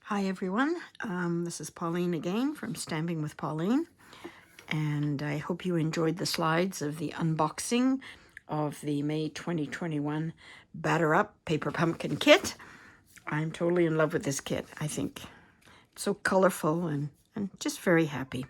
Hi everyone, this is Pauline again from Stamping with Pauline, and I hope you enjoyed the slides of the unboxing of the May 2021 Batter Up Paper Pumpkin Kit. I'm totally in love with this kit. I think it's so colorful and just very happy.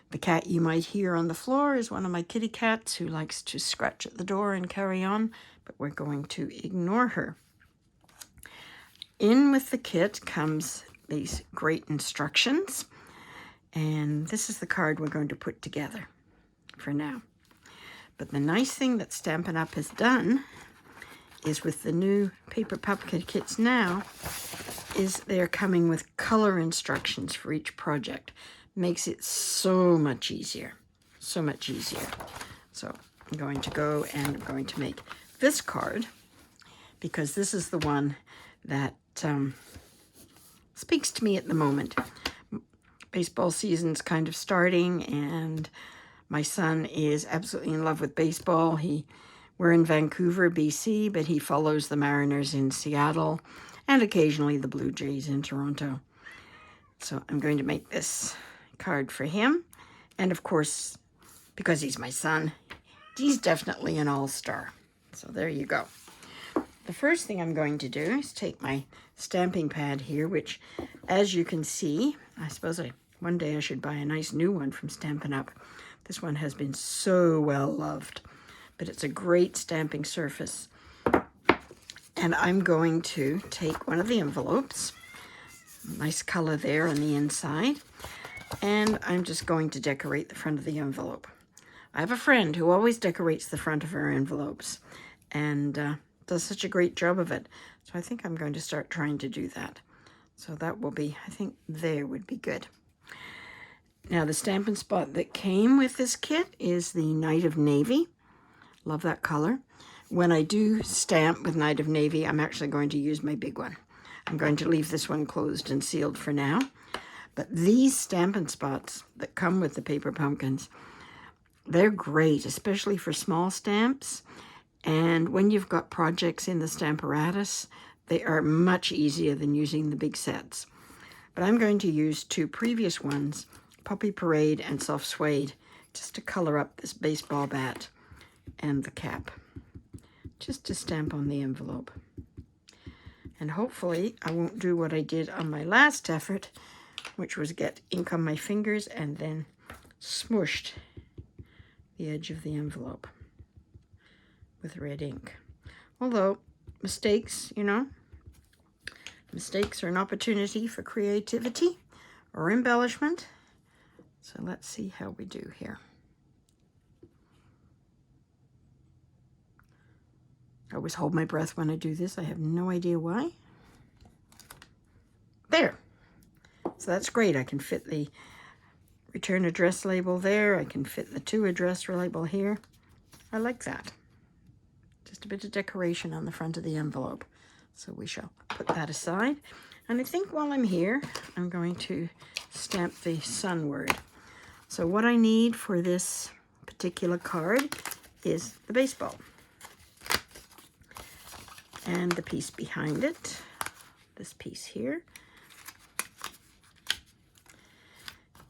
The cat you might hear on the floor is one of my kitty cats who likes to scratch at the door and carry on, but we're going to ignore her. In with the kit comes these great instructions, and this is the card we're going to put together for now. But the nice thing that Stampin' Up! Has done is with the new Paper Pumpkin kits now, is they're coming with color instructions for each project. Makes it so much easier, so much easier. So I'm going to go and I'm going to make this card because this is the one that speaks to me at the moment. Baseball season's kind of starting and my son is absolutely in love with baseball. We're in Vancouver, BC, but he follows the Mariners in Seattle and occasionally the Blue Jays in Toronto. So I'm going to make this card for him. And of course, because he's my son, he's definitely an all-star. So there you go. The first thing I'm going to do is take my stamping pad here, which, as you can see, I suppose one day I should buy a nice new one from Stampin' Up. This one has been so well loved, but it's a great stamping surface. And I'm going to take one of the envelopes, nice color there on the inside, and I'm just going to decorate the front of the envelope. I have a friend who always decorates the front of her envelopes, and does such a great job of it. So I think I'm going to start trying to do that. So that will be, I think there would be good. Now the Stampin' Spot that came with this kit is the Night of Navy. Love that color. When I do stamp with Night of Navy, I'm actually going to use my big one. I'm going to leave this one closed and sealed for now. But these Stampin' Spots that come with the Paper Pumpkins, they're great, especially for small stamps. And when you've got projects in the Stamparatus, they are much easier than using the big sets. But I'm going to use two previous ones, Puppy Parade and Soft Suede, just to color up this baseball bat and the cap, just to stamp on the envelope. And hopefully I won't do what I did on my last effort, which was get ink on my fingers and then smushed the edge of the envelope with red ink. Although mistakes, mistakes are an opportunity for creativity or embellishment. So let's see how we do here. I always hold my breath when I do this. I have no idea why. There. So that's great. I can fit the return address label there. I can fit the to address label here. I like that. Just a bit of decoration on the front of the envelope. So we shall put that aside. And I think while I'm here, I'm going to stamp the sun word. So what I need for this particular card is the baseball. And the piece behind it, this piece here.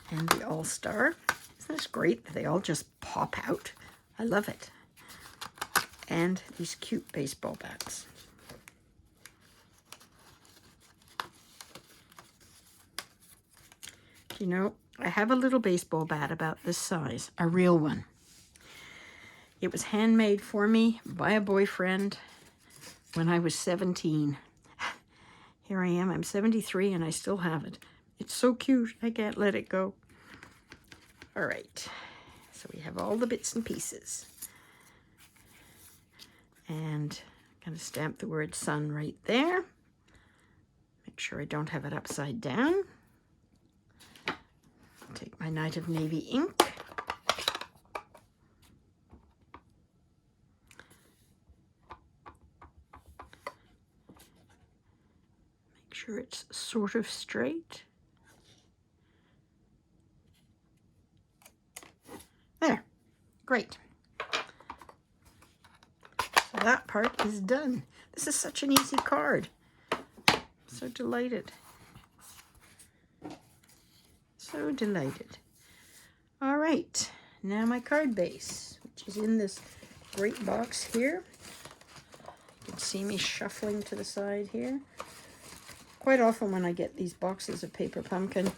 And the All-Star. Isn't this great? They all just pop out. I love it. And these cute baseball bats. You know, I have a little baseball bat about this size, a real one. It was handmade for me by a boyfriend when I was 17. Here I am, I'm 73 and I still have it. It's so cute, I can't let it go. All right, so we have all the bits and pieces. And I'm going to stamp the word sun right there. Make sure I don't have it upside down. Take my Night of Navy ink. Make sure it's sort of straight. There, great. So that part is done. This is such an easy card. So delighted. So delighted. All right, now my card base, which is in this great box here. You can see me shuffling to the side here. Quite often when I get these boxes of paper pumpkin,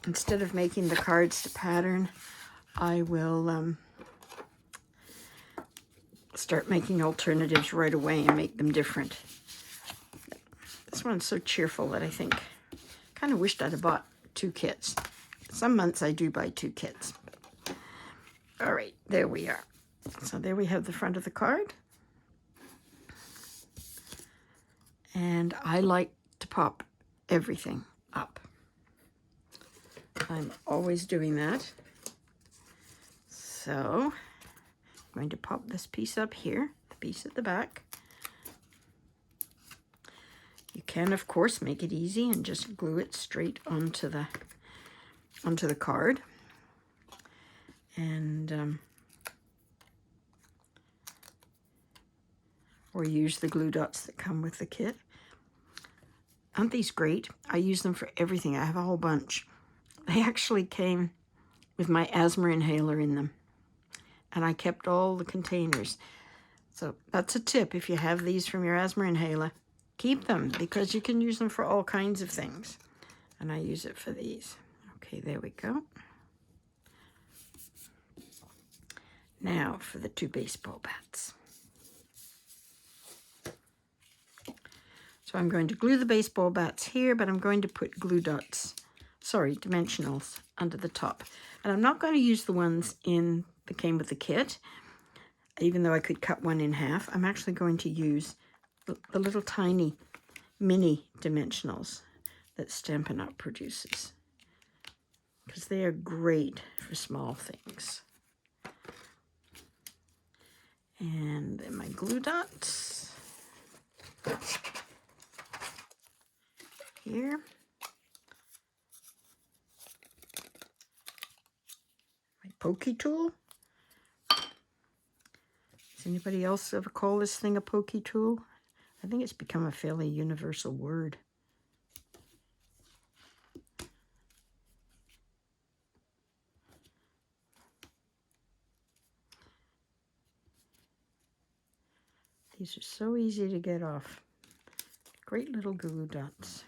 instead of making the cards to pattern, I will start making alternatives right away and make them different. This one's so cheerful that I think, kind of wished I'd have bought 2 kits. Some months I do buy 2 kits. All right, there we are. So there we have the front of the card. And I like to pop everything up. I'm always doing that. So I'm going to pop this piece up here, the piece at the back. You can, of course, make it easy and just glue it straight onto the card. And or use the glue dots that come with the kit. Aren't these great? I use them for everything. I have a whole bunch. They actually came with my asthma inhaler in them, and I kept all the containers. So that's a tip. If you have these from your asthma inhaler, keep them, because you can use them for all kinds of things. And I use it for these. Okay, there we go. Now for the 2 baseball bats. So I'm going to glue the baseball bats here, but I'm going to put glue dots, dimensionals, under the top. And I'm not going to use the ones that came with the kit, even though I could cut one in half. I'm actually going to use the little tiny mini dimensionals that Stampin' Up! Produces, because they are great for small things. And then my glue dots here. My pokey tool. Does anybody else ever call this thing a pokey tool? I think it's become a fairly universal word. These are so easy to get off. Great little glue dots.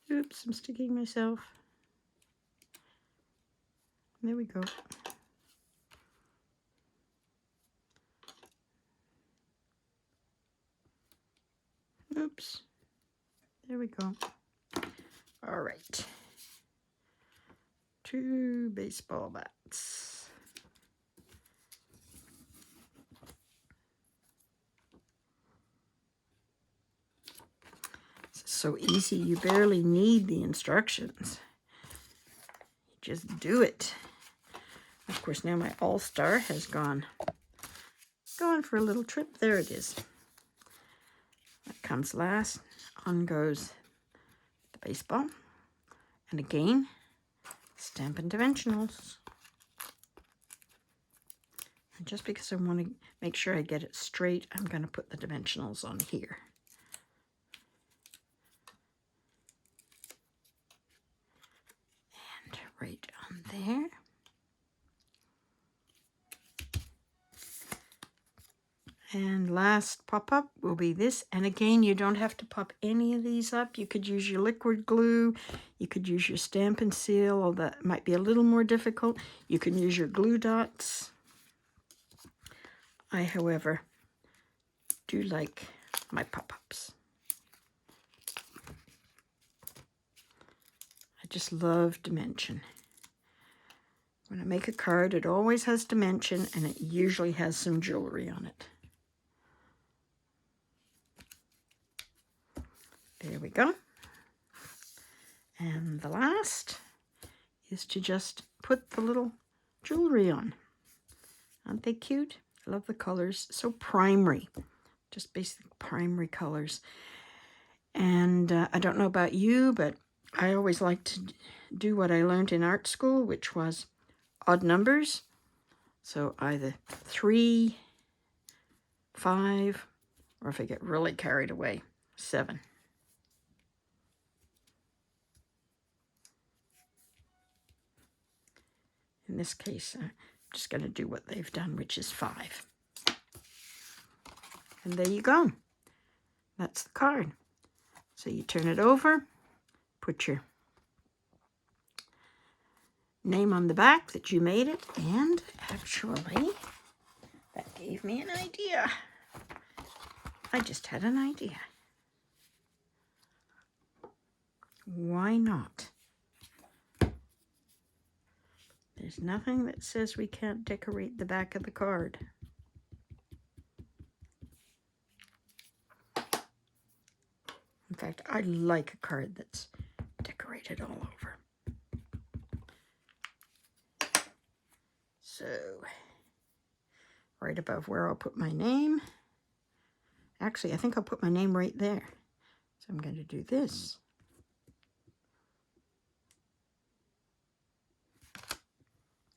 Oops, I'm sticking myself. There we go. Oops. There we go. All right. 2 baseball bats. This is so easy, you barely need the instructions. You just do it. Of course, now my All-Star has gone for a little trip. There it is. That comes last. On goes the baseball. And again, Stampin' Dimensionals. And just because I want to make sure I get it straight, I'm going to put the dimensionals on here. And right on there. And last pop-up will be this. And again, you don't have to pop any of these up. You could use your liquid glue. You could use your Stampin' Seal, although that might be a little more difficult. You can use your glue dots. I, however, do like my pop-ups. I just love dimension. When I make a card, it always has dimension, and it usually has some jewelry on it. There we go. And the last is to just put the little jewelry on. Aren't they cute? I love the colors. So primary. Just basic primary colors. And I don't know about you, but I always like to do what I learned in art school, which was odd numbers. So either 3, 5, or if I get really carried away, 7. In this case, I'm just going to do what they've done, which is 5. And there you go. That's the card. So you turn it over, put your name on the back that you made it, and actually, that gave me an idea. I just had an idea. Why not? There's nothing that says we can't decorate the back of the card. In fact, I like a card that's decorated all over. So, right above where I'll put my name. Actually, I think I'll put my name right there. So I'm going to do this.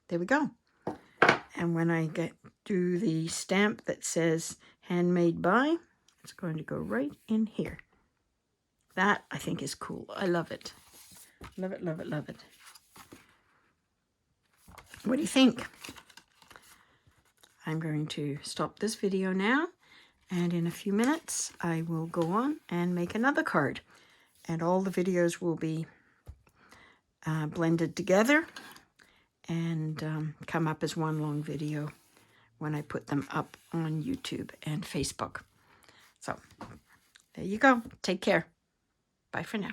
There we go. And when I do the stamp that says handmade by, it's going to go right in here. That, I think, is cool. I love it. Love it, love it, love it. What do you think? I'm going to stop this video now, and in a few minutes I will go on and make another card. And all the videos will be blended together and come up as one long video when I put them up on YouTube and Facebook. So, there you go. Take care. Bye for now.